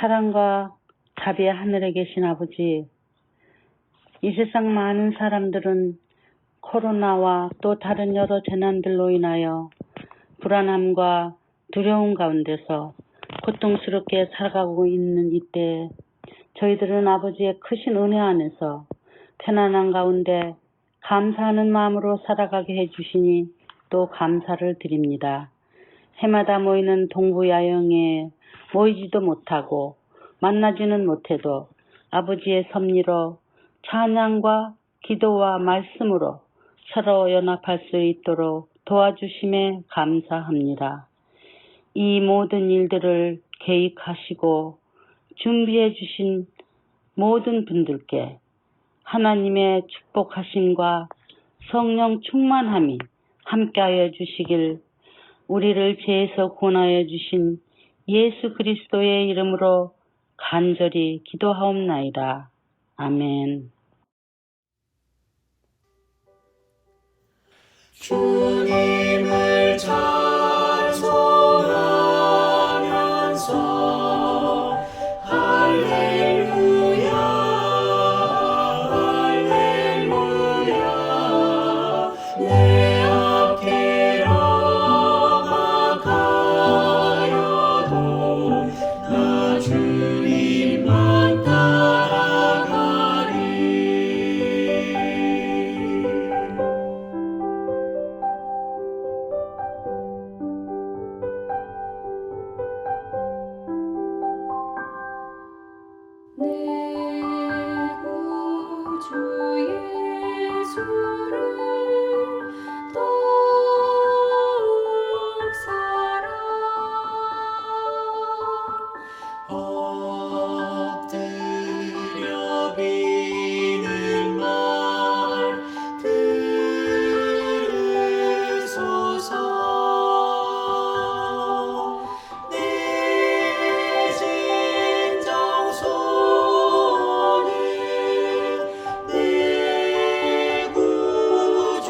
사랑과 자비의 하늘에 계신 아버지, 이 세상 많은 사람들은 코로나와 또 다른 여러 재난들로 인하여 불안함과 두려움 가운데서 고통스럽게 살아가고 있는 이때 저희들은 아버지의 크신 은혜 안에서 편안한 가운데 감사하는 마음으로 살아가게 해주시니 또 감사를 드립니다. 해마다 모이는 동부야영에 모이지도 못하고 만나지는 못해도 아버지의 섭리로 찬양과 기도와 말씀으로 서로 연합할 수 있도록 도와주심에 감사합니다. 이 모든 일들을 계획하시고 준비해 주신 모든 분들께 하나님의 축복하심과 성령 충만함이 함께하여 주시길 우리를 죄에서 구원하여 주신 예수 그리스도의 이름으로 간절히 기도하옵나이다. 아멘. 주님을 찬송하면서 할렐루야 할렐루야 내 앞길로 가여도 나 주님만 따라가리. 내 구주 예수를 더욱 사랑 엎드려 비는 말 들으소서. 내 진정소는 내 구주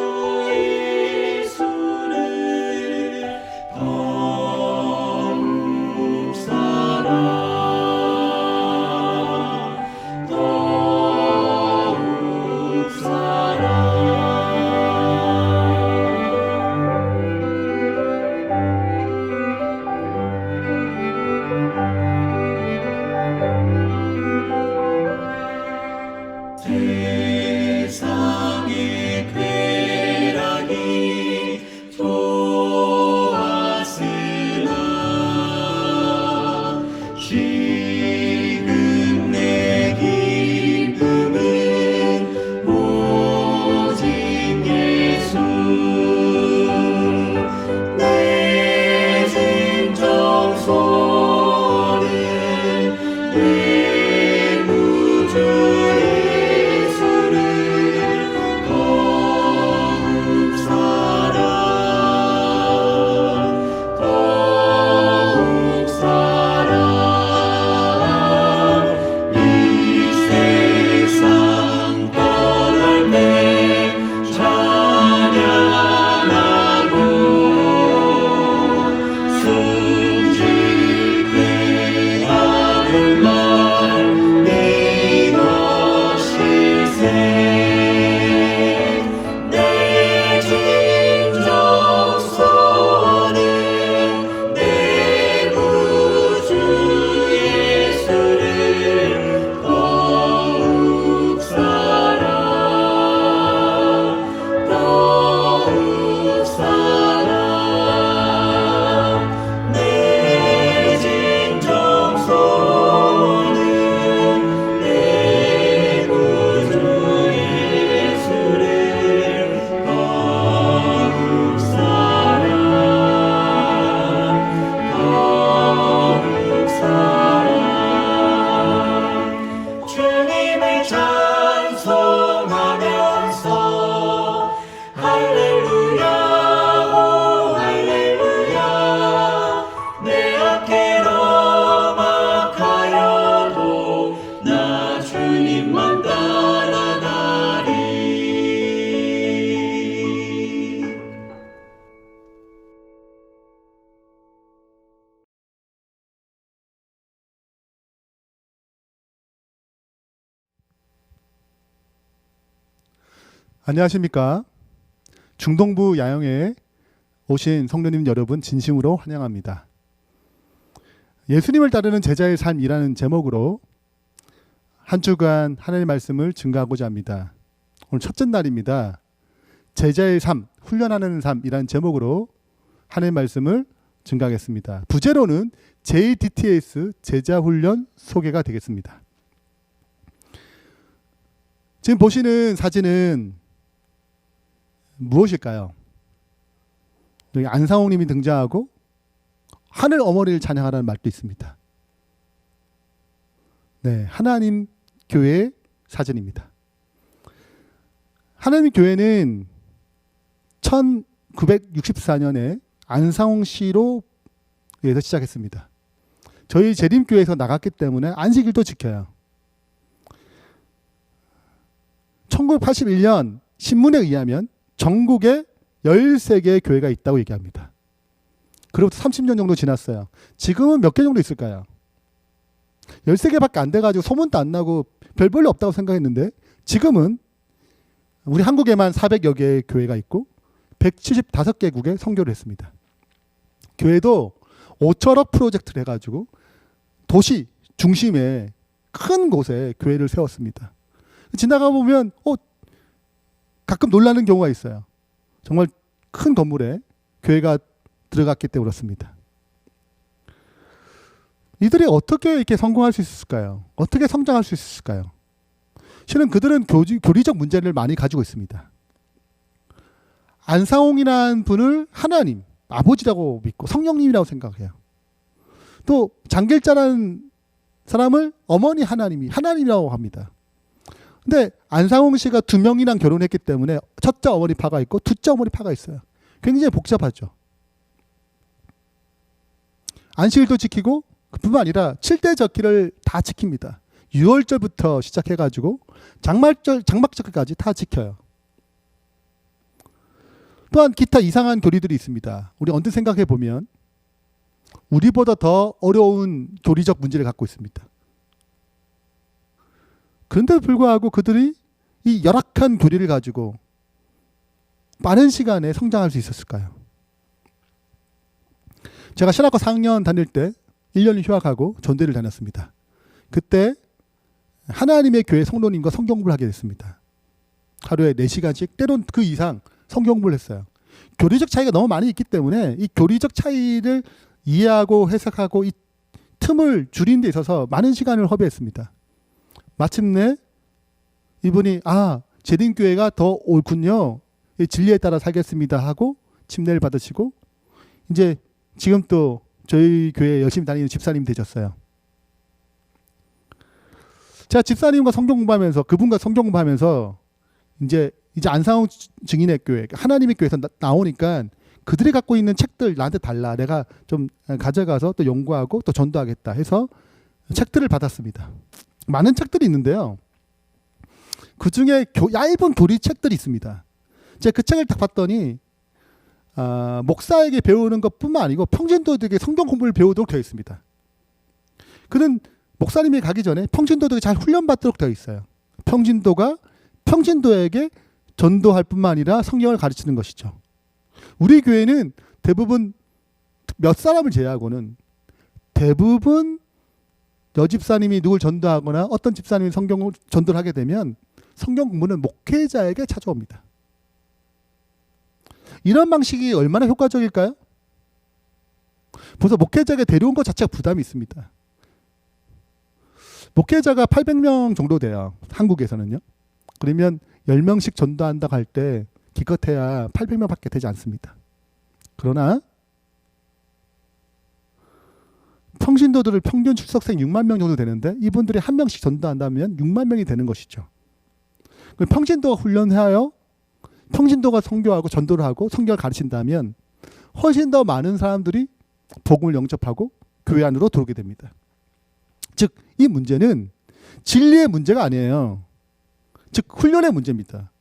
예수를 더욱 사랑 더욱 사랑. 세상의 쾌락이 좋았으나 지금 내 기쁨은 오직 예수. 내 진정소는 내 구주 예수를 더욱 사랑 더욱 사랑. 이 세상 떠날 때 찬양하고 숨질 때 하는 말 안녕하십니까. 중동부 야영에 오신 성도님 여러분 진심으로 환영합니다. 예수님을 따르는 제자의 삶이라는 제목으로 한 주간 하나님의 말씀을 증거하고자 합니다. 오늘 첫째 날입니다. 제자의 삶, 훈련하는 삶이라는 제목으로 하나님의 말씀을 증거하겠습니다. 부제로는 JDTS 제자훈련 소개가 되겠습니다. 지금 보시는 사진은 무엇일까요? 여기 안상홍 님이 등장하고 하늘 어머니를 찬양하라는 말도 있습니다. 네, 하나님 교회 사진입니다. 하나님 교회는 1964년에 안상홍 씨로 의해서 시작했습니다. 저희 재림교회에서 나갔기 때문에 안식일도 지켜요. 1981년 신문에 의하면 전국에 13개의 교회가 있다고 얘기합니다. 그로부터 30년 정도 지났어요. 지금은 몇 개 정도 있을까요? 13개밖에 안 돼가지고 소문도 안 나고 별 볼일 없다고 생각했는데 지금은 우리 한국에만 400여 개의 교회가 있고 175개국에 선교를 했습니다. 교회도 5천억 프로젝트를 해가지고 도시 중심에 큰 곳에 교회를 세웠습니다. 지나가 보면 가끔 놀라는 경우가 있어요. 정말 큰 건물에 교회가 들어갔기 때문에 그렇습니다. 이들이 어떻게 이렇게 성공할 수 있을까요? 어떻게 성장할 수 있을까요? 실은 그들은 교리적 문제를 많이 가지고 있습니다. 안상홍이라는 분을 하나님, 아버지라고 믿고 성령님이라고 생각해요. 또 장길자라는 사람을 어머니 하나님이라고 합니다. 근데 안상홍 씨가 2명이랑 결혼했기 때문에 첫째 어머니 파가 있고 둘째 어머니 파가 있어요. 굉장히 복잡하죠. 안식일도 지키고 그뿐만 아니라 7대 절기를 다 지킵니다. 6월절부터 시작해가지고 장막절까지 다 지켜요. 또한 기타 이상한 교리들이 있습니다. 우리 언뜻 생각해 보면 우리보다 더 어려운 교리적 문제를 갖고 있습니다. 그런데도 불구하고 그들이 이 열악한 교리를 가지고 빠른 시간에 성장할 수 있었을까요? 제가 신학과 4학년 다닐 때 1년 휴학하고 전대를 다녔습니다. 그때 하나님의 교회 성도님과 성경 공부를 하게 됐습니다. 하루에 4시간씩 때론 그 이상 성경 공부를 했어요. 교리적 차이가 너무 많이 있기 때문에 이 교리적 차이를 이해하고 해석하고 이 틈을 줄이는 데 있어서 많은 시간을 허비했습니다. 마침내 이분이 재림교회가 더 옳군요. 진리에 따라 살겠습니다 하고 침례를 받으시고 이제 지금 또 저희 교회에 열심히 다니는 집사님이 되셨어요. 제가 집사님과 성경 공부하면서 그분과 성경 공부하면서 이제 안상홍 증인의 교회 하나님의 교회에서 나오니까 그들이 갖고 있는 책들 나한테 달라. 내가 좀 가져가서 또 연구하고 또 전도하겠다 해서 책들을 받았습니다. 많은 책들이 있는데요. 그 중에 얇은 교리 책들이 있습니다. 제가 그 책을 딱 봤더니 목사에게 배우는 것뿐만 아니고 평신도들에게 성경 공부를 배우도록 되어 있습니다. 그는 목사님이 가기 전에 평신도들이 잘 훈련받도록 되어 있어요. 평신도가 평신도에게 전도할 뿐만 아니라 성경을 가르치는 것이죠. 우리 교회는 대부분 몇 사람을 제외하고는 대부분 여집사님이 누굴 전도하거나 어떤 집사님이 성경을 전도를 하게 되면 성경 공부는 목회자에게 찾아옵니다. 이런 방식이 얼마나 효과적일까요? 벌써 목회자에게 데려온 것 자체가 부담이 있습니다. 목회자가 800명 정도 돼요. 한국에서는요. 그러면 10명씩 전도한다고 할 때 기껏해야 800명밖에 되지 않습니다. 그러나 평신도들을 평균 출석생 6만 명 정도 되는데 이분들이 한 명씩 전도한다면 6만 명이 되는 것이죠. 평신도가 훈련하여 평신도가 선교하고 전도를 하고 성경을 가르친다면 훨씬 더 많은 사람들이 복음을 영접하고 교회 안으로 들어오게 됩니다. 즉, 이 문제는 진리의 문제가 아니에요. 즉, 훈련의 문제입니다.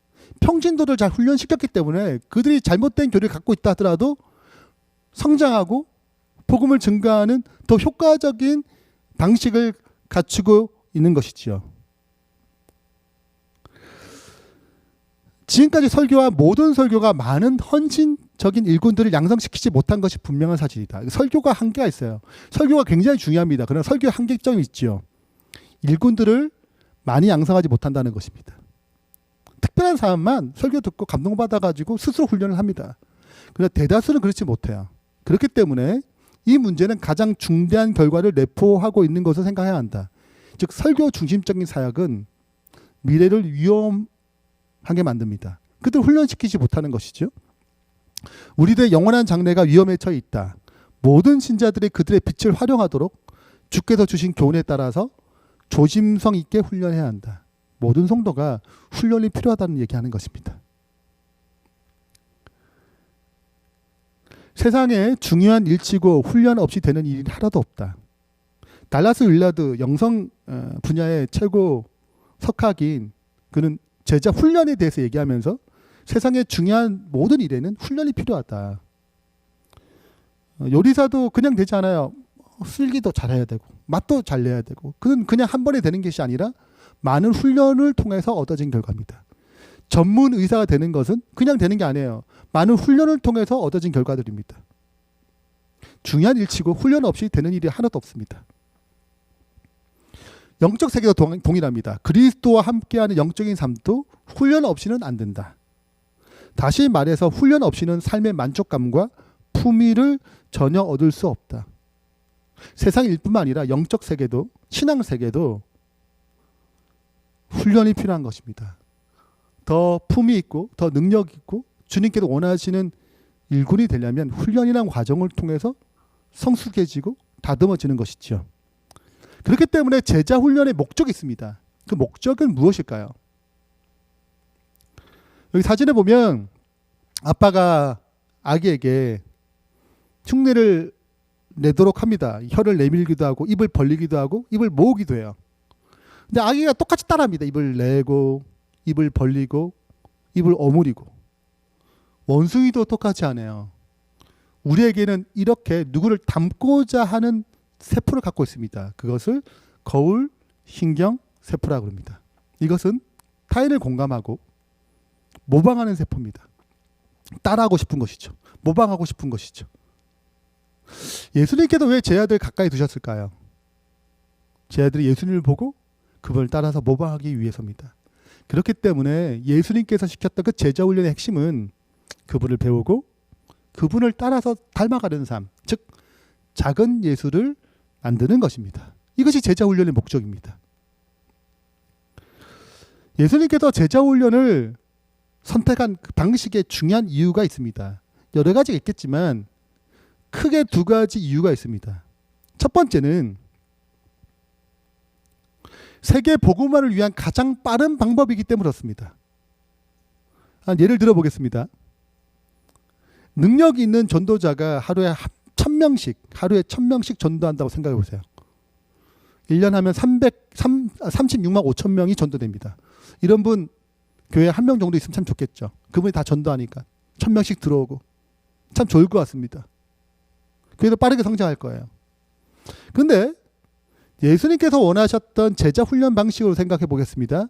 평신도를 잘 훈련시켰기 때문에 그들이 잘못된 교리를 갖고 있다 하더라도 성장하고 복음을 증가하는 더 효과적인 방식을 갖추고 있는 것이지요. 지금까지 설교와 모든 설교가 많은 헌신적인 일꾼들을 양성시키지 못한 것이 분명한 사실이다. 설교가 한계가 있어요. 설교가 굉장히 중요합니다. 그러나 설교에 한계점이 있죠. 일꾼들을 많이 양성하지 못한다는 것입니다. 특별한 사람만 설교 듣고 감동받아가지고 스스로 훈련을 합니다. 그러나 대다수는 그렇지 못해요. 그렇기 때문에 이 문제는 가장 중대한 결과를 내포하고 있는 것을 생각해야 한다. 즉 설교 중심적인 사역은 미래를 위험하게 만듭니다. 그들 훈련시키지 못하는 것이죠. 우리들의 영원한 장래가 위험에 처해 있다. 모든 신자들이 그들의 빛을 활용하도록 주께서 주신 교훈에 따라서 조심성 있게 훈련해야 한다. 모든 성도가 훈련이 필요하다는 얘기하는 것입니다. 세상에 중요한 일치고 훈련 없이 되는 일이 하나도 없다. 달라스 윌라드 영성 분야의 최고 석학인 그는 제자 훈련에 대해서 얘기하면서 세상에 중요한 모든 일에는 훈련이 필요하다. 요리사도 그냥 되지 않아요. 쓸기도 잘해야 되고 맛도 잘 내야 되고 그는 그냥 한 번에 되는 것이 아니라 많은 훈련을 통해서 얻어진 결과입니다. 전문 의사가 되는 것은 그냥 되는 게 아니에요. 많은 훈련을 통해서 얻어진 결과들입니다. 중요한 일치고 훈련 없이 되는 일이 하나도 없습니다. 영적 세계도 동일합니다. 그리스도와 함께하는 영적인 삶도 훈련 없이는 안 된다. 다시 말해서 훈련 없이는 삶의 만족감과 품위를 전혀 얻을 수 없다. 세상 일뿐만 아니라 영적 세계도 신앙 세계도 훈련이 필요한 것입니다. 더 품위 있고 더 능력 있고 주님께서 원하시는 일꾼이 되려면 훈련이라는 과정을 통해서 성숙해지고 다듬어지는 것이죠. 그렇기 때문에 제자 훈련의 목적이 있습니다. 그 목적은 무엇일까요? 여기 사진에 보면 아빠가 아기에게 흉내를 내도록 합니다. 혀를 내밀기도 하고 입을 벌리기도 하고 입을 모으기도 해요. 근데 아기가 똑같이 따라합니다. 입을 내고 입을 벌리고 입을 오므리고. 원숭이도 똑같이 하네요. 우리에게는 이렇게 누구를 닮고자 하는 세포를 갖고 있습니다. 그것을 거울 신경 세포라고 합니다. 이것은 타인을 공감하고 모방하는 세포입니다. 따라하고 싶은 것이죠. 모방하고 싶은 것이죠. 예수님께서 왜 제 아들 가까이 두셨을까요? 제 아들이 예수님을 보고 그분을 따라서 모방하기 위해서입니다. 그렇기 때문에 예수님께서 시켰던 그 제자 훈련의 핵심은 그분을 배우고 그분을 따라서 닮아가는 삶, 즉 작은 예수를 만드는 것입니다. 이것이 제자 훈련의 목적입니다. 예수님께서 제자 훈련을 선택한 그 방식에 중요한 이유가 있습니다. 여러 가지가 있겠지만 크게 두 가지 이유가 있습니다. 첫 번째는 세계 복음화를 위한 가장 빠른 방법이기 때문에 그렇습니다. 예를 들어 보겠습니다. 능력이 있는 전도자가 하루에 1000명씩 전도한다고 생각해 보세요. 1년 하면 36만 5천 명이 전도됩니다. 이런 분 교회에 한 명 정도 있으면 참 좋겠죠. 그분이 다 전도하니까 1000명씩 들어오고 참 좋을 것 같습니다. 그래도 빠르게 성장할 거예요. 그런데 예수님께서 원하셨던 제자 훈련 방식으로 생각해 보겠습니다.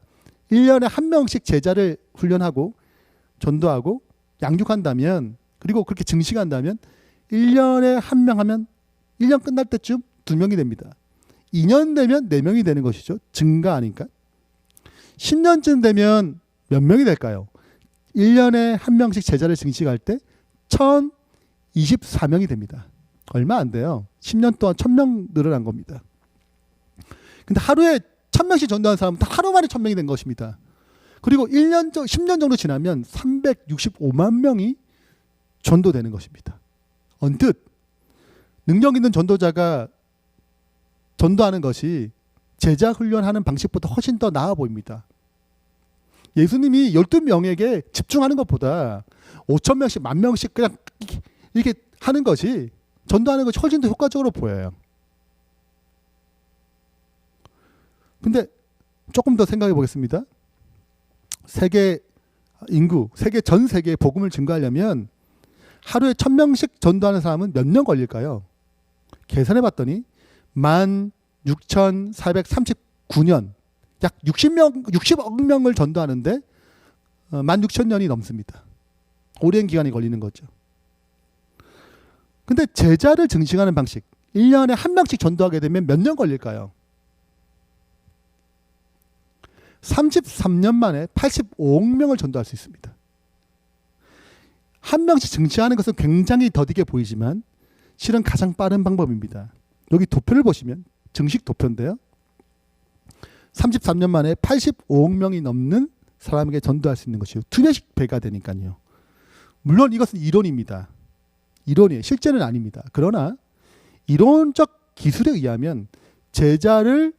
1년에 한 명씩 제자를 훈련하고 전도하고 양육한다면 그리고 그렇게 증식한다면 1년에 한 명 하면 1년 끝날 때쯤 2명이 됩니다. 2년 되면 4명이 되는 것이죠. 증가하니까. 10년쯤 되면 몇 명이 될까요? 1년에 한 명씩 제자를 증식할 때 1024명이 됩니다. 얼마 안 돼요. 10년 동안 1000명 늘어난 겁니다. 근데 하루에 1000명씩 전도한 사람은 다 하루 만에 1000명이 된 것입니다. 그리고 10년 정도 지나면 365만 명이 전도되는 것입니다. 언뜻 능력 있는 전도자가 전도하는 것이 제자 훈련하는 방식보다 훨씬 더 나아 보입니다. 예수님이 12명에게 집중하는 것보다 5,000명씩, 10,000명씩 그냥 이렇게 하는 것이 전도하는 것이 훨씬 더 효과적으로 보여요. 근데 조금 더 생각해 보겠습니다. 세계 인구, 전 세계에 복음을 증거하려면 하루에 1000명씩 전도하는 사람은 몇 년 걸릴까요? 계산해 봤더니 16,439년, 약 60억 명을 전도하는데 16,000년이 넘습니다. 오랜 기간이 걸리는 거죠. 근데 제자를 증식하는 방식, 1년에 한 명씩 전도하게 되면 몇 년 걸릴까요? 33년 만에 85억 명을 전도할 수 있습니다. 한 명씩 증식하는 것은 굉장히 더디게 보이지만 실은 가장 빠른 방법입니다. 여기 도표를 보시면 증식 도표인데요. 33년 만에 85억 명이 넘는 사람에게 전도할 수 있는 것이요. 2배씩 배가 되니까요. 물론 이것은 이론입니다. 이론이에요. 실제는 아닙니다. 그러나 이론적 기술에 의하면 제자를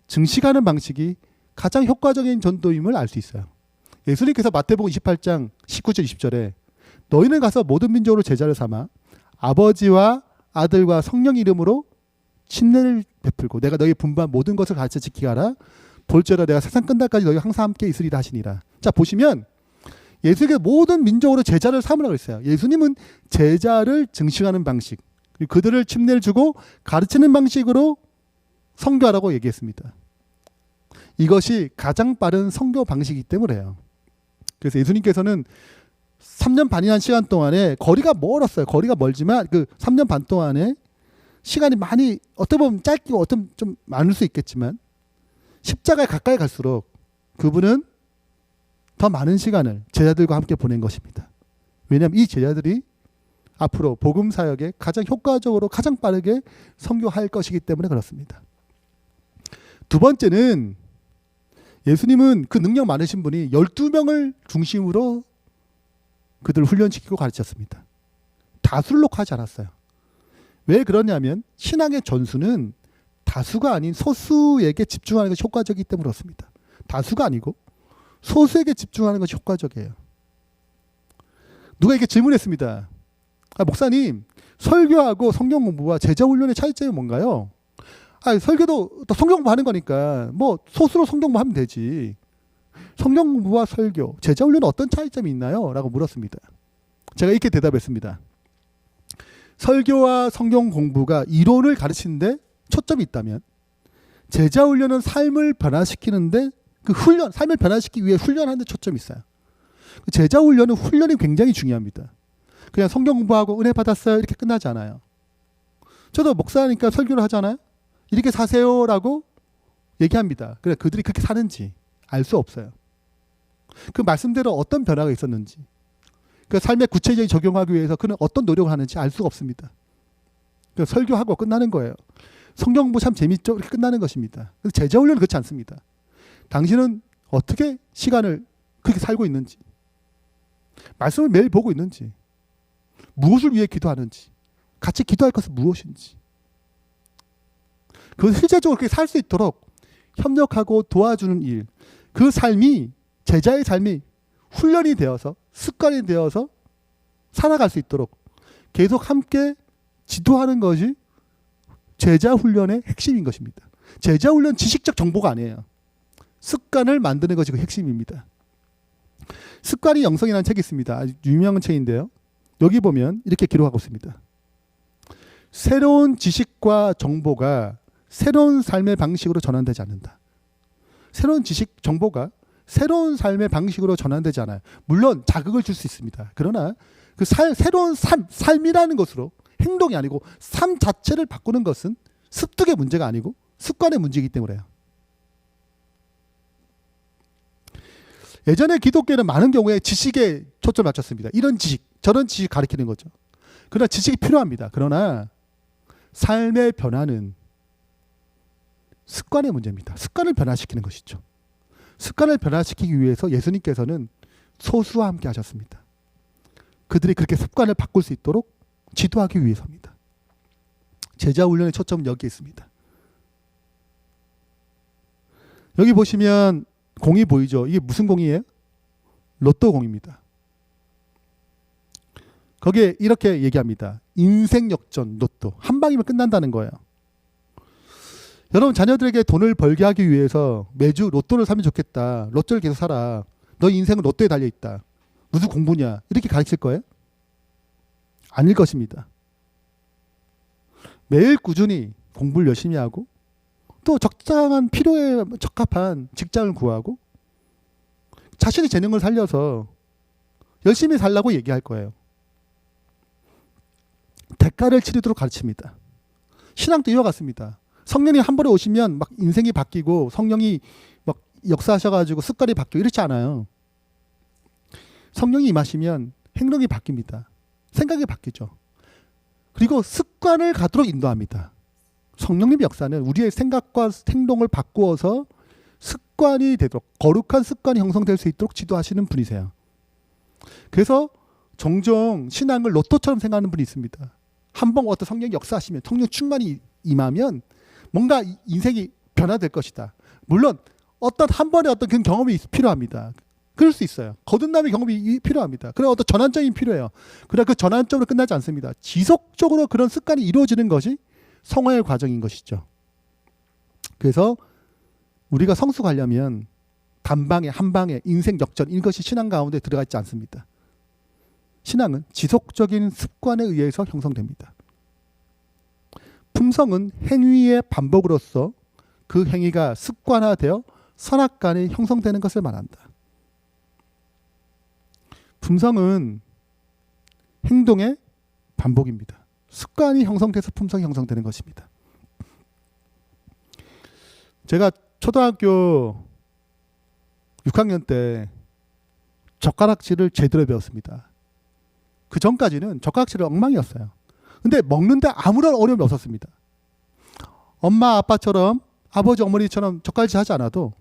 증식하는 방식이 가장 효과적인 전도임을 알 수 있어요. 예수님께서 마태복음 28장 19절 20절에 너희는 가서 모든 민족으로 제자를 삼아 아버지와 아들과 성령 이름으로 침례를 베풀고 내가 너희 분부한 모든 것을 가르쳐 지키게 하라. 볼지어다 내가 세상 끝날까지 너희와 항상 함께 있으리라 하시니라. 자, 보시면 예수님께서 모든 민족으로 제자를 삼으라고 했어요. 예수님은 제자를 증식하는 방식, 그리고 그들을 침례를 주고 가르치는 방식으로 선교하라고 얘기했습니다. 이것이 가장 빠른 선교 방식이기 때문에요. 그래서 예수님께서는 3년 반이라는 시간 동안에 거리가 멀었어요. 거리가 멀지만 그 3년 반 동안에 시간이 많이 어떻게 보면 짧고 어떤 좀 많을 수 있겠지만 십자가에 가까이 갈수록 그분은 더 많은 시간을 제자들과 함께 보낸 것입니다. 왜냐하면 이 제자들이 앞으로 복음 사역에 가장 효과적으로 가장 빠르게 선교할 것이기 때문에 그렇습니다. 두 번째는 예수님은 그 능력 많으신 분이 12명을 중심으로 그들을 훈련시키고 가르쳤습니다. 다수를 놓고 하지 않았어요. 왜 그러냐면 신앙의 전수는 다수가 아닌 소수에게 집중하는 것이 효과적이기 때문에 그렇습니다. 다수가 아니고 소수에게 집중하는 것이 효과적이에요. 누가 이렇게 질문했습니다. 목사님, 설교하고 성경 공부와 제자 훈련의 차이점이 뭔가요? 설교도 또 성경 공부하는 거니까 뭐 소수로 성경 공부하면 되지. 성경 공부와 설교, 제자 훈련은 어떤 차이점이 있나요? 라고 물었습니다. 제가 이렇게 대답했습니다. 설교와 성경 공부가 이론을 가르치는데 초점이 있다면 제자 훈련은 삶을 변화시키는데 그 훈련, 삶을 변화시키기 위해 훈련하는 데 초점이 있어요. 제자 훈련은 훈련이 굉장히 중요합니다. 그냥 성경 공부하고 은혜 받았어요 이렇게 끝나지 않아요. 저도 목사니까 설교를 하잖아요. 이렇게 사세요라고 얘기합니다. 그래 그들이 그렇게 사는지 알 수 없어요. 그 말씀대로 어떤 변화가 있었는지, 그 삶에 구체적인 적용하기 위해서 그는 어떤 노력을 하는지 알 수가 없습니다. 설교하고 끝나는 거예요. 성경 공부 참 재밌죠? 이렇게 끝나는 것입니다. 그래서 제자 훈련은 그렇지 않습니다. 당신은 어떻게 시간을 그렇게 살고 있는지, 말씀을 매일 보고 있는지, 무엇을 위해 기도하는지, 같이 기도할 것은 무엇인지, 그 실제적으로 그렇게 살 수 있도록 협력하고 도와주는 일, 그 삶이 제자의 삶이 훈련이 되어서 습관이 되어서 살아갈 수 있도록 계속 함께 지도하는 것이 제자 훈련의 핵심인 것입니다. 제자 훈련 지식적 정보가 아니에요. 습관을 만드는 것이 그 핵심입니다. 습관이 영성이라는 책이 있습니다. 아주 유명한 책인데요. 여기 보면 이렇게 기록하고 있습니다. 새로운 지식과 정보가 새로운 삶의 방식으로 전환되지 않는다. 새로운 지식, 정보가 새로운 삶의 방식으로 전환되지 않아요. 물론 자극을 줄 수 있습니다. 그러나 그 새로운 삶이라는 것으로 행동이 아니고 삶 자체를 바꾸는 것은 습득의 문제가 아니고 습관의 문제이기 때문에요. 예전에 기독교는 많은 경우에 지식에 초점을 맞췄습니다. 이런 지식, 저런 지식 가르치는 거죠. 그러나 지식이 필요합니다. 그러나 삶의 변화는 습관의 문제입니다. 습관을 변화시키는 것이죠. 습관을 변화시키기 위해서 예수님께서는 소수와 함께 하셨습니다. 그들이 그렇게 습관을 바꿀 수 있도록 지도하기 위해서입니다. 제자 훈련의 초점은 여기에 있습니다. 여기 보시면 공이 보이죠? 이게 무슨 공이에요? 로또 공입니다. 거기에 이렇게 얘기합니다. 인생 역전 로또. 한 방이면 끝난다는 거예요. 여러분 자녀들에게 돈을 벌게 하기 위해서 매주 로또를 사면 좋겠다. 로또를 계속 사라. 너 인생은 로또에 달려있다. 무슨 공부냐. 이렇게 가르칠 거예요? 아닐 것입니다. 매일 꾸준히 공부를 열심히 하고 또 적당한 필요에 적합한 직장을 구하고 자신의 재능을 살려서 열심히 살라고 얘기할 거예요. 대가를 치르도록 가르칩니다. 신앙도 이와 같습니다. 성령이 한 번에 오시면 막 인생이 바뀌고 성령이 막 역사하셔가지고 습관이 바뀌고 이렇지 않아요. 성령이 임하시면 행동이 바뀝니다. 생각이 바뀌죠. 그리고 습관을 갖도록 인도합니다. 성령님의 역사는 우리의 생각과 행동을 바꾸어서 습관이 되도록, 거룩한 습관이 형성될 수 있도록 지도하시는 분이세요. 그래서 종종 신앙을 로또처럼 생각하는 분이 있습니다. 한번 어떤 성령이 역사하시면, 성령 충만이 임하면 뭔가 인생이 변화될 것이다. 물론 어떤 한 번의 어떤 그런 경험이 필요합니다. 그럴 수 있어요. 거듭남의 경험이 필요합니다. 그런 어떤 전환점이 필요해요. 그러나 그 전환점으로 끝나지 않습니다. 지속적으로 그런 습관이 이루어지는 것이 성화의 과정인 것이죠. 그래서 우리가 성숙하려면 단방에 한방에 인생 역전, 이것이 신앙 가운데 들어가 있지 않습니다. 신앙은 지속적인 습관에 의해서 형성됩니다. 품성은 행위의 반복으로서 그 행위가 습관화되어 선악간에 형성되는 것을 말한다. 품성은 행동의 반복입니다. 습관이 형성돼서 품성이 형성되는 것입니다. 제가 초등학교 6학년 때 젓가락질을 제대로 배웠습니다. 그 전까지는 젓가락질은 엉망이었어요. 근데 먹는데 아무런 어려움이 없었습니다. 엄마 아빠처럼 아버지 어머니처럼 젓갈질 하지 않아도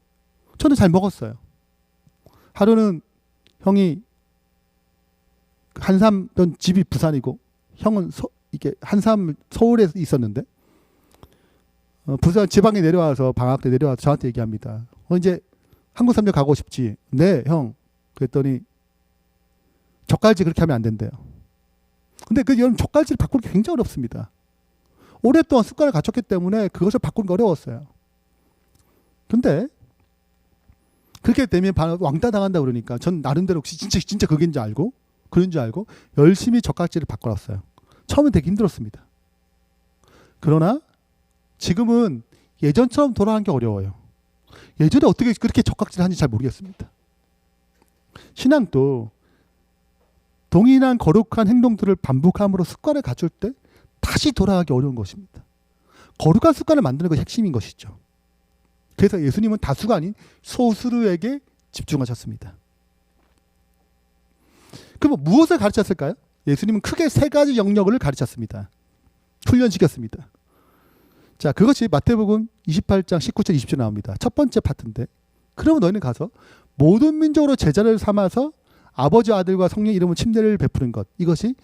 저는 잘 먹었어요. 하루는 형이 한삼, 전 집이 부산이고 형은 이게 한삼 서울에 있었는데 부산 지방에 내려와서 방학 때 내려와서 저한테 얘기합니다. 이제 한국 삼겹 가고 싶지? 네, 형. 그랬더니 젓갈질 그렇게 하면 안 된대요. 근데 그 여러분 젓갈질 바꾸기 굉장히 어렵습니다. 오랫동안 습관을 갖췄기 때문에 그것을 바꾸는 게 어려웠어요. 근데 그렇게 되면 왕따 당한다 그러니까 전 나름대로 진짜 그게 줄 알고 그런 줄 알고 열심히 젓갈질을 바꿔놨어요. 처음엔 되게 힘들었습니다. 그러나 지금은 예전처럼 돌아가는 게 어려워요. 예전에 어떻게 그렇게 젓갈질을 하는지 잘 모르겠습니다. 신앙도 동일한 거룩한 행동들을 반복함으로 습관을 갖출 때 다시 돌아가기 어려운 것입니다. 거룩한 습관을 만드는 것이 핵심인 것이죠. 그래서 예수님은 다수가 아닌 소수에게 집중하셨습니다. 그럼 무엇을 가르쳤을까요? 예수님은 크게 세 가지 영역을 가르쳤습니다. 훈련시켰습니다. 자, 그것이 마태복음 28장 19절 20절 나옵니다. 첫 번째 파트인데, 그러면 너희는 가서 모든 민족으로 제자를 삼아서 아버지 아들과 성령 이름으로 침례를 베푸는 것, 이것이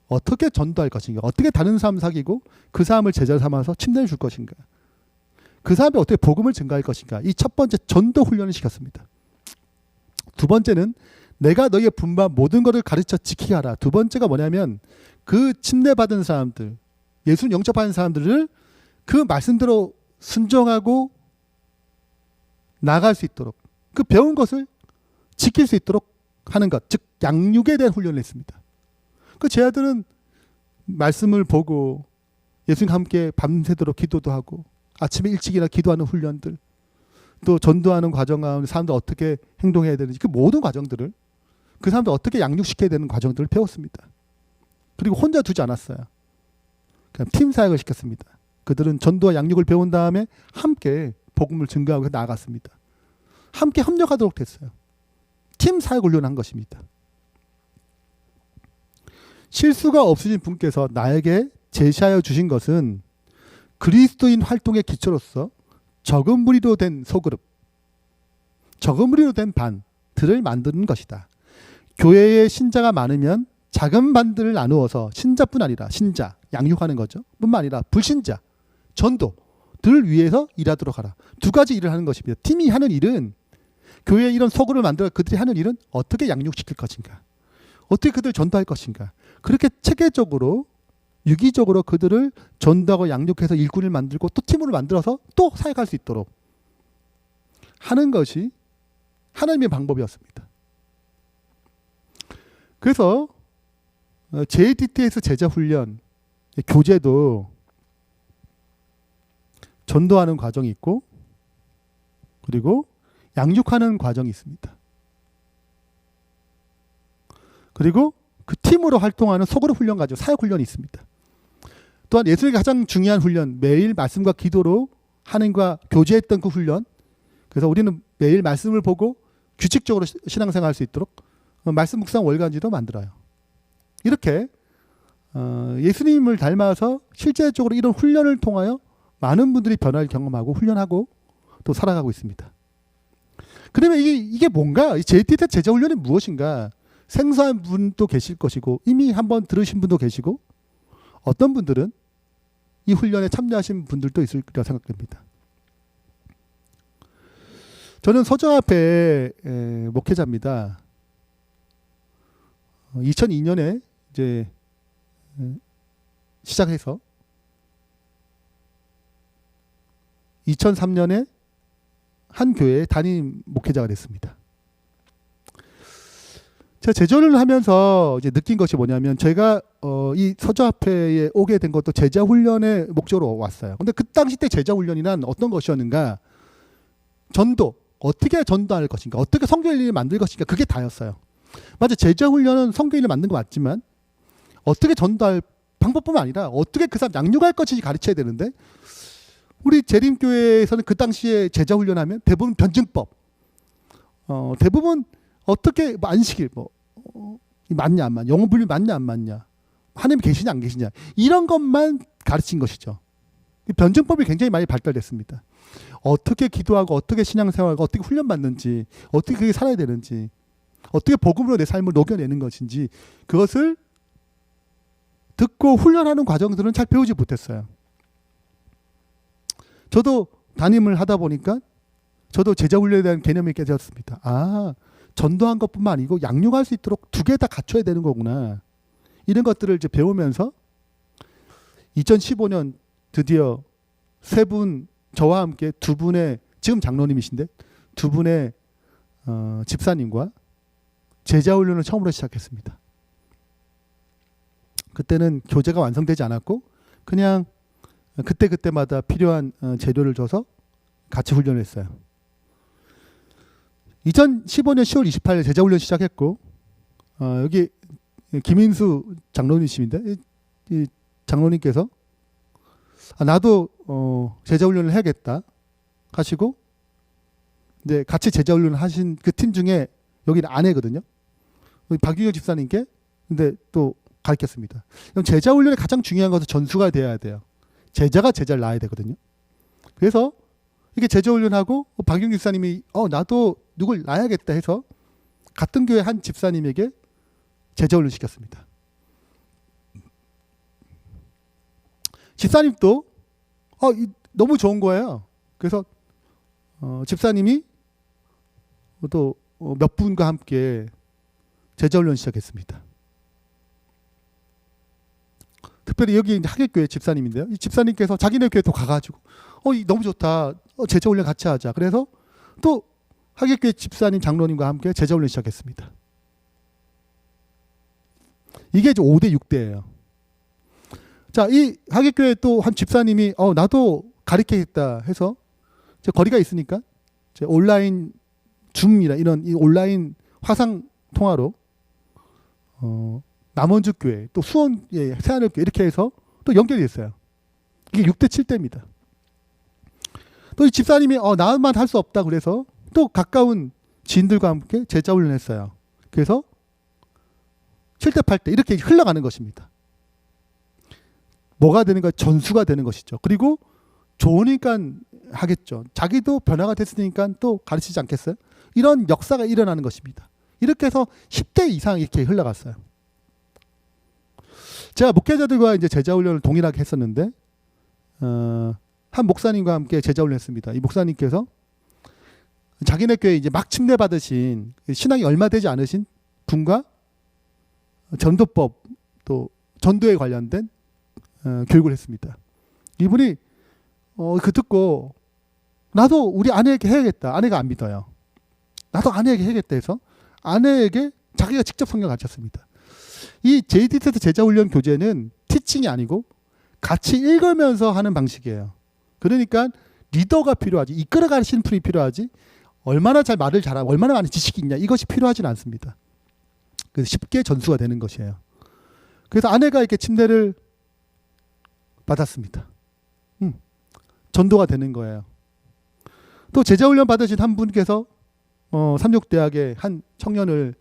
어떻게 전도할 것인가, 어떻게 다른 사람 사귀고 그 사람을 제자를 삼아서 침례를 줄 것인가, 그 사람이 어떻게 복음을 증가할 것인가, 이 첫 번째 전도 훈련을 시켰습니다. 두 번째는 내가 너희의 분반 모든 것을 가르쳐 지키게 하라. 두 번째가 뭐냐면 그 침례받은 사람들, 예수 영접하는 사람들을 그 말씀대로 순종하고 나갈 수 있도록, 그 배운 것을 지킬 수 있도록 하는 것, 즉 양육에 대한 훈련을 했습니다. 그 제 아들은 말씀을 보고 예수님과 함께 밤새도록 기도도 하고 아침에 일찍이나 기도하는 훈련들, 또 전도하는 과정 가운데 사람들 어떻게 행동해야 되는지 그 모든 과정들을, 그 사람들 어떻게 양육시켜야 되는 과정들을 배웠습니다. 그리고 혼자 두지 않았어요. 그냥 팀 사역을 시켰습니다. 그들은 전도와 양육을 배운 다음에 함께 복음을 증거하고 나아갔습니다. 함께 협력하도록 됐어요. 팀 사역을 훈련한 것입니다. 실수가 없으신 분께서 나에게 제시하여 주신 것은 그리스도인 활동의 기초로서 적은 무리로 된 소그룹, 적은 무리로 된 반들을 만드는 것이다. 교회에 신자가 많으면 작은 반들을 나누어서 신자뿐 아니라 신자, 양육하는 거죠. 뿐만 아니라 불신자, 전도들을 위해서 일하도록 하라. 두 가지 일을 하는 것입니다. 팀이 하는 일은, 교회에 이런 소그룹을 만들어 그들이 하는 일은 어떻게 양육시킬 것인가, 어떻게 그들을 전도할 것인가, 그렇게 체계적으로 유기적으로 그들을 전도하고 양육해서 일꾼을 만들고 또 팀으로 만들어서 또 사역할 수 있도록 하는 것이 하나님의 방법이었습니다. 그래서 JDTS 제자훈련, 교재도 전도하는 과정이 있고 그리고 양육하는 과정이 있습니다. 그리고 그 팀으로 활동하는 소그룹 훈련 가지고 사역 훈련이 있습니다. 또한 예수님에게 가장 중요한 훈련, 매일 말씀과 기도로 하나님과 교제했던 그 훈련. 그래서 우리는 매일 말씀을 보고 규칙적으로 신앙생활할 수 있도록 말씀 묵상 월간지도 만들어요. 이렇게 예수님을 닮아서 실제적으로 이런 훈련을 통하여 많은 분들이 변화를 경험하고 훈련하고 또 살아가고 있습니다. 그러면 이게 뭔가? JTT 제자훈련이 무엇인가? 생소한 분도 계실 것이고 이미 한번 들으신 분도 계시고 어떤 분들은 이 훈련에 참여하신 분들도 있을 거라 생각됩니다. 저는 서정앞에 목회자입니다. 2002년에 이제 시작해서 2003년에 한 교회의 담임 목회자가 됐습니다. 제가 제자훈련을 하면서 이제 느낀 것이 뭐냐면 제가 이 서정앞회에 오게 된 것도 제자훈련의 목적으로 왔어요. 근데 그 당시 때 제자훈련이란 어떤 것이었는가? 전도, 어떻게 전도할 것인가, 어떻게 성경일을 만들 것인가, 그게 다였어요. 맞아, 제자훈련은 성경일을 만든 거 맞지만 어떻게 전도할 방법뿐만 아니라 어떻게 그 사람 양육할 것인지 가르쳐야 되는데 우리 재림교회에서는 그 당시에 제자훈련하면 대부분 변증법, 대부분 어떻게 안식일, 맞냐 안 맞냐, 영혼분리 맞냐 안 맞냐, 하나님 계시냐 안 계시냐, 이런 것만 가르친 것이죠. 변증법이 굉장히 많이 발달됐습니다. 어떻게 기도하고 어떻게 신앙생활하고 어떻게 훈련받는지, 어떻게 그게 살아야 되는지, 어떻게 복음으로 내 삶을 녹여내는 것인지 그것을 듣고 훈련하는 과정들은 잘 배우지 못했어요. 저도 담임을 하다 보니까 저도 제자훈련에 대한 개념이 깨졌습니다. 아, 전도한 것뿐만 아니고 양육할 수 있도록 두 개 다 갖춰야 되는 거구나. 이런 것들을 이제 배우면서 2015년 드디어 세 분, 저와 함께 두 분의, 지금 장로님이신데 두 분의 집사님과 제자훈련을 처음으로 시작했습니다. 그때는 교재가 완성되지 않았고 그냥 그때마다 필요한 재료를 줘서 같이 훈련을 했어요. 2015년 10월 28일 제자훈련 시작했고 여기 김인수 장로님이신데 이 장로님께서 나도 제자훈련을 해야겠다 하시고 이제 같이 제자훈련을 하신 그 팀 중에 여기는 아내거든요. 박윤영 집사님께 근데 또 가르쳤습니다. 그럼 제자훈련의 가장 중요한 것은 전수가 돼야 돼요. 제자가 제자를 낳아야 되거든요. 그래서 이게 제자훈련하고 박윤영 집사님이 나도 누굴 낳아야겠다 해서 같은 교회 한 집사님에게 제자훈련 시켰습니다. 집사님도 너무 좋은 거예요. 그래서 집사님이 또 몇 분과 함께 제자훈련 시작했습니다. 특별히 여기 하객교회 집사님인데요. 이 집사님께서 자기네 교회 또 가가지고 너무 좋다. 제자훈련 같이 하자. 그래서 또 하객교회 집사님 장로님과 함께 제자훈련 시작했습니다. 이게 이제 5대 6대예요. 자, 이 하객교회 또 한 집사님이 나도 가르치겠다 해서 이제 거리가 있으니까 이제 온라인 줌이나 이런 이 온라인 화상 통화로 남원주 교회 또 수원 새하늘교회 이렇게 해서 또 연결이 됐어요. 이게 6대 7대입니다. 또 이 집사님이 나만 할 수 없다 그래서 또 가까운 지인들과 함께 제자훈련했어요. 그래서 7대 8대 이렇게 흘러가는 것입니다. 뭐가 되는 거? 전수가 되는 것이죠. 그리고 좋으니까 하겠죠. 자기도 변화가 됐으니까 또 가르치지 않겠어요? 이런 역사가 일어나는 것입니다. 이렇게 해서 10대 이상 이렇게 흘러갔어요. 제가 목회자들과 이제 제자훈련을 동일하게 했었는데 한 목사님과 함께 제자훈련했습니다. 이 목사님께서 자기네 교회 이제 막 침례받으신 신앙이 얼마 되지 않으신 분과 전도법 또 전도에 관련된 교육을 했습니다. 이분이 그 듣고 나도 우리 아내에게 해야겠다. 아내가 안 믿어요. 나도 아내에게 해야겠다 해서 아내에게 자기가 직접 성경 가르쳤습니다. 이 JDT 제자훈련 교재는 티칭이 아니고 같이 읽으면서 하는 방식이에요. 그러니까 리더가 필요하지, 이끌어 가시는 분이 필요하지 얼마나 잘 말을 잘하고 얼마나 많은 지식이 있냐 이것이 필요하지는 않습니다. 그래서 쉽게 전수가 되는 것이에요. 그래서 아내가 이렇게 침례를 받았습니다. 전도가 되는 거예요. 또 제자훈련 받으신 한 분께서 삼육대학의 한 청년을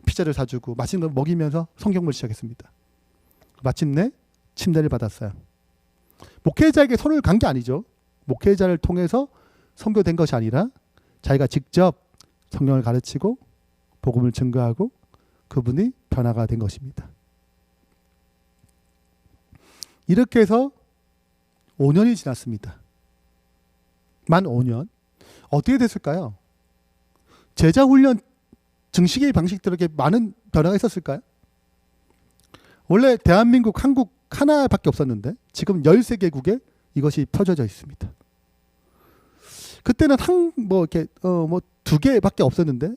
피자를 사주고 맛있는 걸 먹이면서 성경을 시작했습니다. 마침내 침례를 받았어요. 목회자에게 손을 간 게 아니죠. 목회자를 통해서 선교된 것이 아니라 자기가 직접 성경을 가르치고 복음을 증거하고 그분이 변화가 된 것입니다. 이렇게 해서 5년이 지났습니다. 만 5년. 어떻게 됐을까요? 제자훈련 증식의 방식들에게 많은 변화가 있었을까요? 원래 대한민국, 한국 하나밖에 없었는데 지금 13개국에 이것이 펴져져 있습니다. 그때는 두 개밖에 없었는데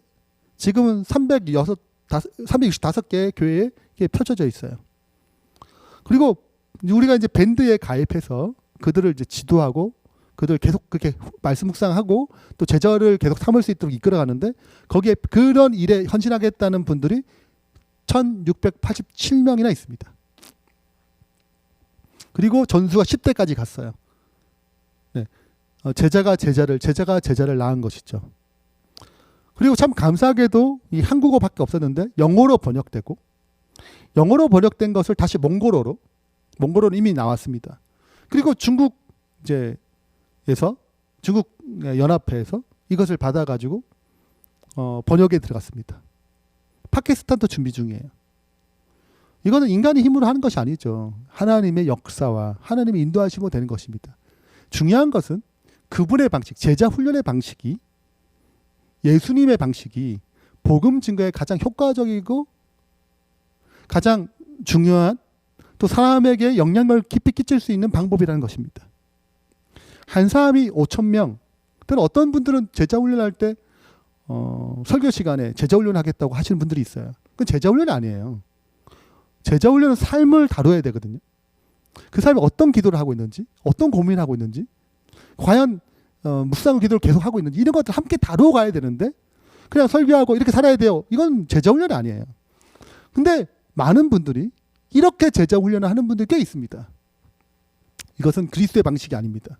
지금은 365개의 교회에 이게 펴져져 있어요. 그리고 우리가 이제 밴드에 가입해서 그들을 이제 지도하고 그들 계속 그렇게 말씀 묵상하고 또 제자를 계속 삼을 수 있도록 이끌어가는데 거기에 그런 일에 헌신하겠다는 분들이 1687명이나 있습니다. 그리고 전수가 10대까지 갔어요. 네. 제자가 제자를 낳은 것이죠. 그리고 참 감사하게도 이 한국어밖에 없었는데 영어로 번역되고 영어로 번역된 것을 다시 몽골어는 이미 나왔습니다. 그리고 중국 연합회에서 이것을 받아가지고 번역에 들어갔습니다. 파키스탄도 준비 중이에요. 이거는 인간의 힘으로 하는 것이 아니죠. 하나님의 역사와 하나님의 인도하심으로 되는 것입니다. 중요한 것은 그분의 방식, 제자 훈련의 방식이 예수님의 방식이 복음 증거에 가장 효과적이고 가장 중요한 또 사람에게 영향력을 깊이 끼칠 수 있는 방법이라는 것입니다. 한 사람이 5,000명 또는 어떤 분들은 제자 훈련할 때 설교 시간에 제자 훈련하겠다고 하시는 분들이 있어요. 그건 제자 훈련이 아니에요. 제자 훈련은 삶을 다뤄야 되거든요. 그 사람이 어떤 기도를 하고 있는지, 어떤 고민을 하고 있는지, 과연 묵상 기도를 계속 하고 있는지 이런 것들 함께 다루어 가야 되는데 그냥 설교하고 이렇게 살아야 돼요. 이건 제자 훈련이 아니에요. 근데 많은 분들이 이렇게 제자 훈련을 하는 분들이 꽤 있습니다. 이것은 그리스도의 방식이 아닙니다.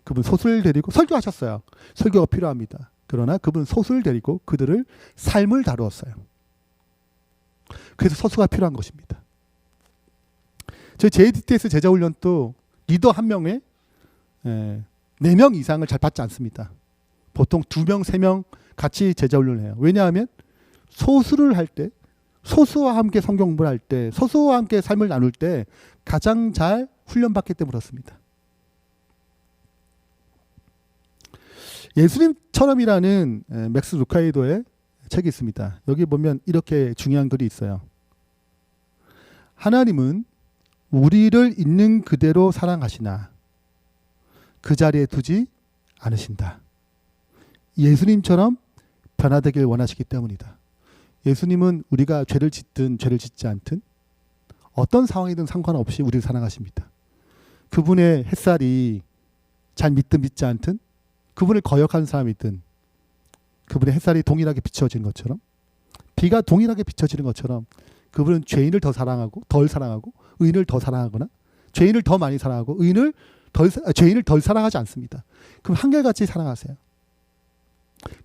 그분 소수를 데리고 설교하셨어요. 설교가 필요합니다. 그러나 그분 소수를 데리고 그들을 삶을 다루었어요. 그래서 소수가 필요한 것입니다. 저희 JDTS 제자훈련도 리더 한 명에 4명 이상을 잘 받지 않습니다. 보통 2명, 3명 같이 제자훈련을 해요. 왜냐하면 소수를 할 때, 소수와 함께 성경 공부를 할 때, 소수와 함께 삶을 나눌 때 가장 잘 훈련받기 때문에 그렇습니다. 예수님처럼이라는 맥스 루카이도의 책이 있습니다. 여기 보면 이렇게 중요한 글이 있어요. 하나님은 우리를 있는 그대로 사랑하시나 그 자리에 두지 않으신다. 예수님처럼 변화되길 원하시기 때문이다. 예수님은 우리가 죄를 짓든 죄를 짓지 않든 어떤 상황이든 상관없이 우리를 사랑하십니다. 그분의 햇살이 잘 믿든 믿지 않든 그분을 거역하는 사람이든 그분의 햇살이 동일하게 비춰지는 것처럼 비가 동일하게 비춰지는 것처럼 그분은 죄인을 덜 사랑하고 의인을 더 사랑하거나 죄인을 더 많이 사랑하고 죄인을 덜 사랑하지 않습니다. 그럼 한결같이 사랑하세요.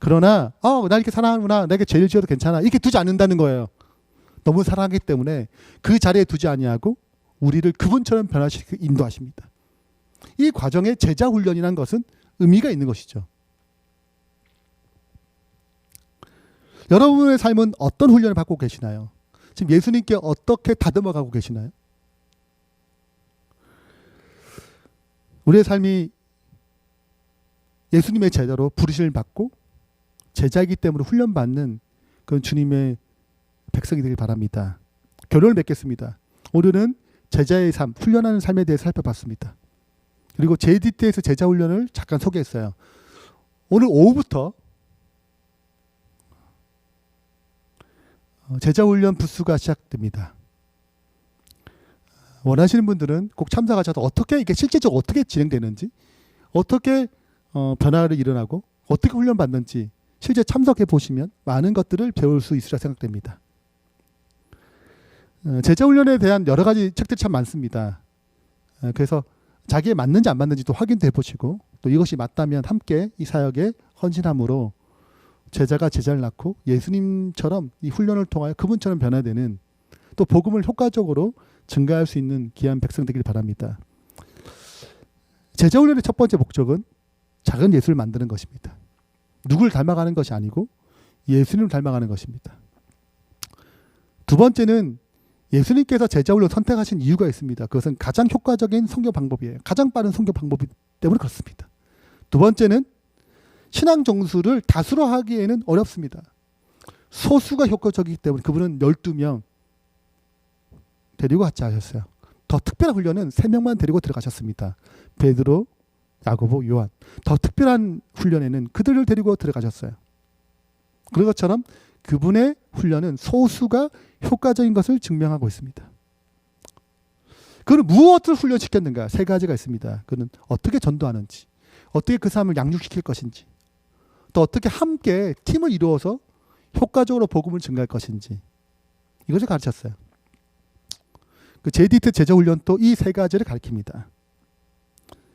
그러나 나 이렇게 사랑하는구나, 내게 죄를 지어도 괜찮아, 이렇게 두지 않는다는 거예요. 너무 사랑하기 때문에 그 자리에 두지 아니하고 우리를 그분처럼 변화시키고 인도하십니다. 이 과정에 제자 훈련이라는 것은 의미가 있는 것이죠. 여러분의 삶은 어떤 훈련을 받고 계시나요? 지금 예수님께 어떻게 다듬어 가고 계시나요? 우리의 삶이 예수님의 제자로 부르심을 받고 제자이기 때문에 훈련받는 그런 주님의 백성이 되길 바랍니다. 결론을 맺겠습니다. 오늘은 제자의 삶, 훈련하는 삶에 대해 살펴봤습니다. 그리고 JDT에서 제자 훈련을 잠깐 소개했어요. 오늘 오후부터 제자 훈련 부스가 시작됩니다. 원하시는 분들은 꼭 참석하셔서 어떻게 이게 실제적으로 어떻게 진행되는지, 어떻게 변화를 일어나고 어떻게 훈련받는지 실제 참석해 보시면 많은 것들을 배울 수 있으리라 생각됩니다. 제자 훈련에 대한 여러 가지 책들이 참 많습니다. 그래서 자기에 맞는지 안 맞는지 또 확인도 해보시고 또 이것이 맞다면 함께 이 사역에 헌신함으로 제자가 제자를 낳고 예수님처럼 이 훈련을 통하여 그분처럼 변화되는 또 복음을 효과적으로 증가할 수 있는 귀한 백성 되길 바랍니다. 제자 훈련의 첫 번째 목적은 작은 예수를 만드는 것입니다. 누구를 닮아가는 것이 아니고 예수님을 닮아가는 것입니다. 두 번째는 예수님께서 제자 훈련을 선택하신 이유가 있습니다. 그것은 가장 효과적인 선교 방법이에요. 가장 빠른 선교 방법이기 때문에 그렇습니다. 두 번째는 신앙 정수를 다수로 하기에는 어렵습니다. 소수가 효과적이기 때문에 그분은 12명 데리고 같이 하셨어요. 더 특별한 훈련은 3명만 데리고 들어가셨습니다. 베드로, 야고보, 요한. 더 특별한 훈련에는 그들을 데리고 들어가셨어요. 그런 것처럼 그분의 훈련은 소수가 효과적인 것을 증명하고 있습니다. 그는 무엇을 훈련시켰는가? 3가지가 있습니다. 그는 어떻게 전도하는지, 어떻게 그 사람을 양육시킬 것인지, 또 어떻게 함께 팀을 이루어서 효과적으로 복음을 증가할 것인지 이것을 가르쳤어요. 그 제디트 제자훈련도 이 3가지를 가르칩니다.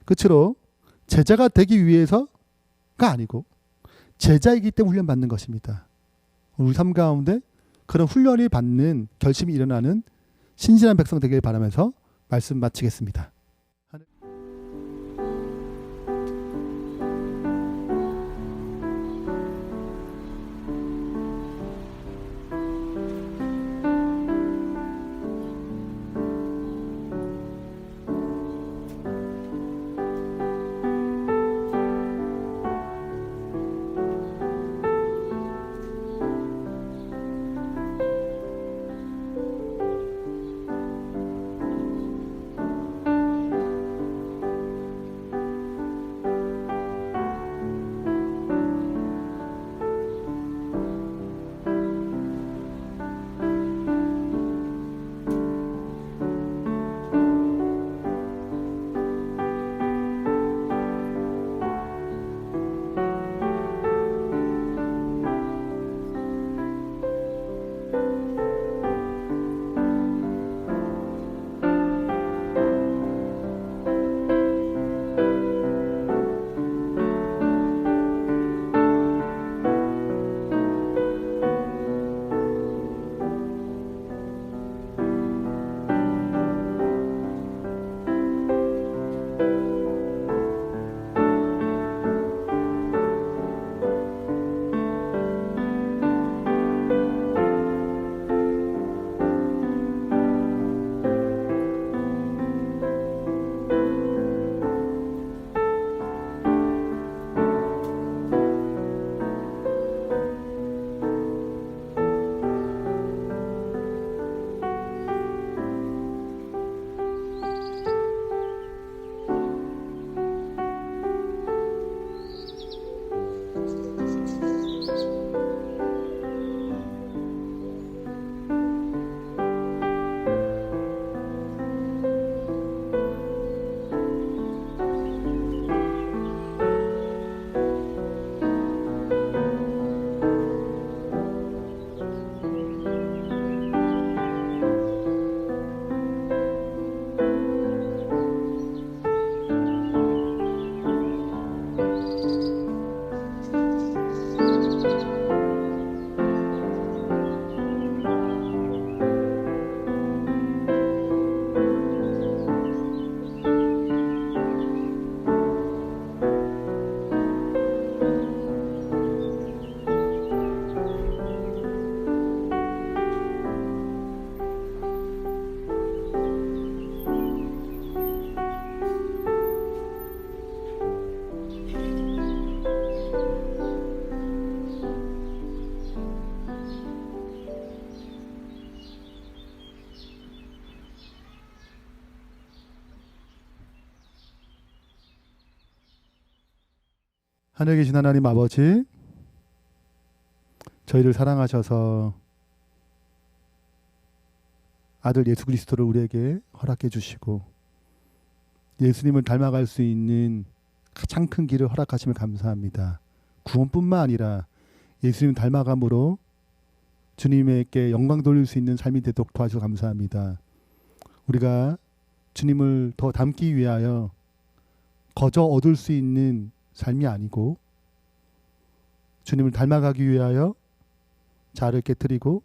끝으로 제자가 되기 위해서가 아니고 제자이기 때문에 훈련받는 것입니다. 우리 삶 가운데 그런 훈련이 받는 결심이 일어나는 신실한 백성 되길 바라면서 말씀 마치겠습니다. 하늘에 계신 하나님 아버지, 저희를 사랑하셔서 아들 예수 그리스도를 우리에게 허락해 주시고 예수님을 닮아갈 수 있는 가장 큰 길을 허락하심을 감사합니다. 구원뿐만 아니라 예수님 닮아감으로 주님에게 영광 돌릴 수 있는 삶이 되도록 도와주셔서 감사합니다. 우리가 주님을 더 닮기 위하여 거저 얻을 수 있는 삶이 아니고 주님을 닮아가기 위하여 자아를 깨뜨리고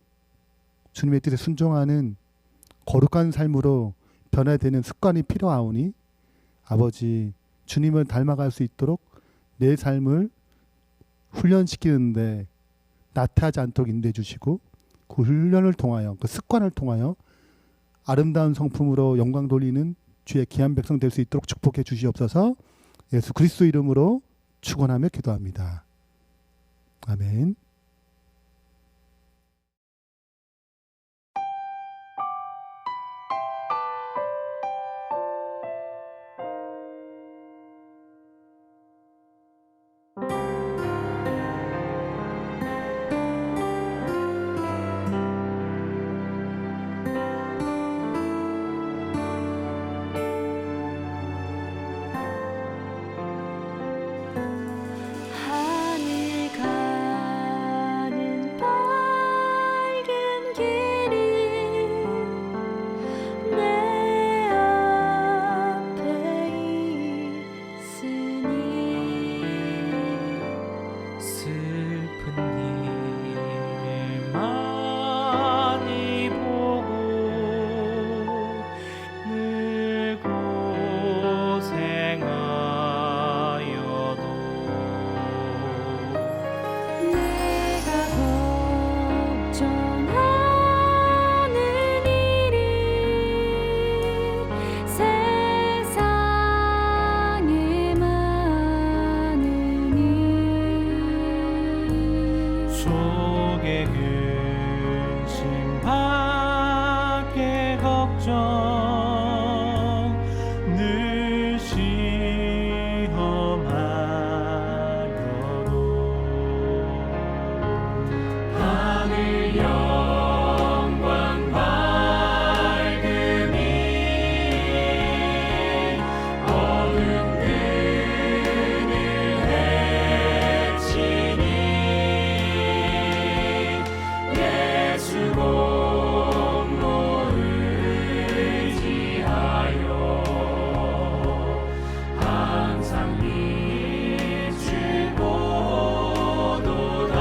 주님의 뜻에 순종하는 거룩한 삶으로 변화되는 습관이 필요하오니 아버지 주님을 닮아갈 수 있도록 내 삶을 훈련시키는데 나태하지 않도록 인도해 주시고 그 훈련을 통하여 그 습관을 통하여 아름다운 성품으로 영광 돌리는 주의 귀한 백성 될 수 있도록 축복해 주시옵소서. 예수 그리스도 이름으로 축원하며 기도합니다. 아멘. 하늘 가는 밝은 길이 내 앞에 있으니 슬픈 일을 많이 보고 늘 고생하여도 내가 걱정하는 일이 세상에 많으니 속에 근심 밖에 걱정 늘 시험하여도 하늘 영광 밝음이 어둠들을 헤치니 예수 공로 의지하여 항상 비추고도다.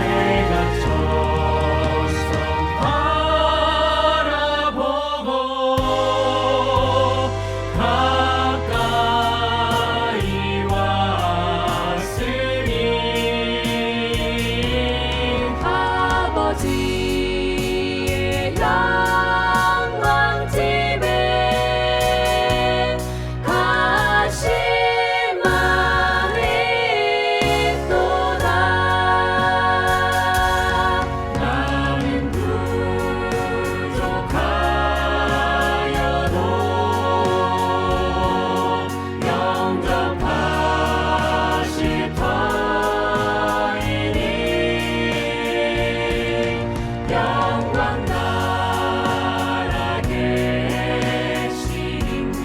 내가 저 성 바라보고 가까이 왔으니 아버지의 영광집에 가실만 있도다. 나는 부족하여도 영접하실 터이니 영광 나라 계신 그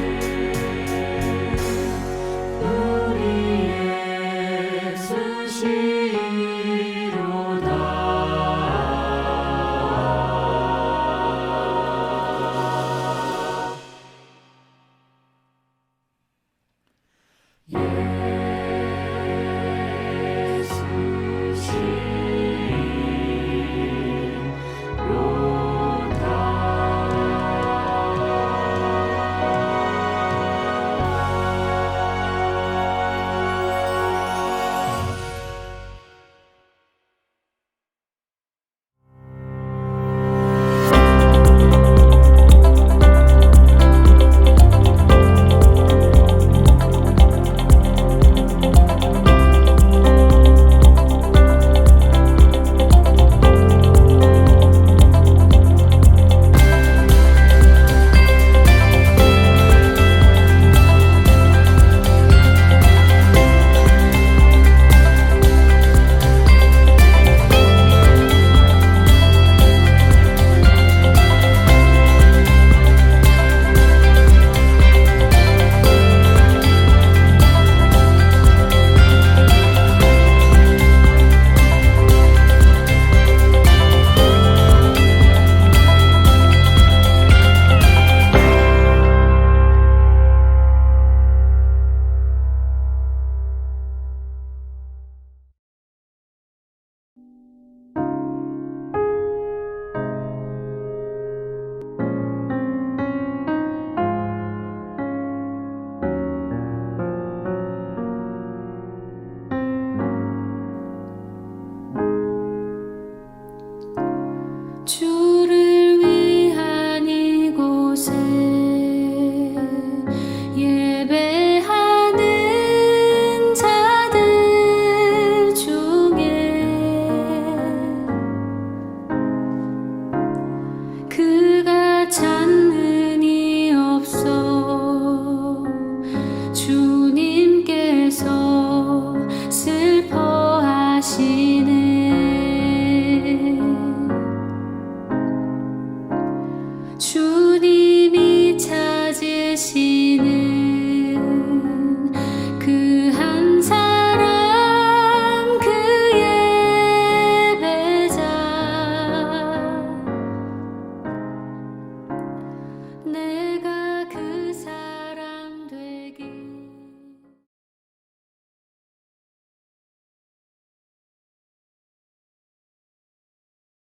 우리 예수시니